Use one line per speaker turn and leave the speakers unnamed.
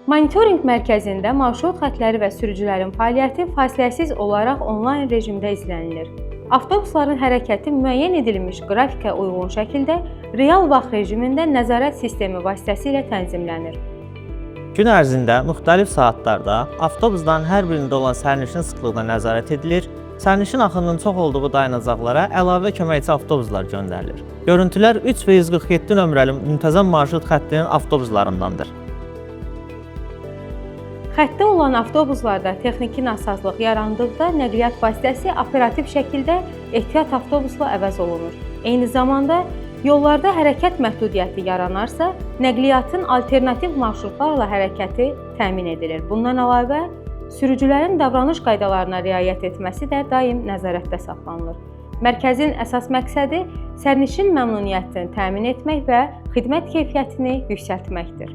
Monitorinq mərkəzində marşrut xəttləri və sürücülərin fəaliyyəti fasiləsiz olaraq onlayn rejimdə izlənilir. Avtobusların hərəkəti müəyyən edilmiş qrafikə uyğun şəkildə real vaxt rejimində nəzarət sistemi vasitəsilə tənzimlənir.
Gün ərzində müxtəlif saatlarda avtobusların hər birində olan sərnişin sıxlığına nəzarət edilir, sərnişin axınının çox olduğu dayanacaqlara əlavə köməkçi avtobuslar göndərilir. Görüntülər 3 və 147 nömrəli müntəzəm marşrut xəttinin avtobuslarındandır.
Xəttdə olan avtobuslarda texniki nasazlıq yarandıqda nəqliyyat vasitəsi operativ şəkildə ehtiyat avtobusla əvəz olunur. Eyni zamanda yollarda hərəkət məhdudiyyəti yaranarsa, nəqliyyatın alternativ marşrutlarla hərəkəti təmin edilir. Bundan əlavə, sürücülərin davranış qaydalarına riayət etməsi də daim nəzarətdə saxlanılır. Mərkəzin əsas məqsədi sərnişin məmnuniyyətini təmin etmək və xidmət keyfiyyətini yüksəltməkdir.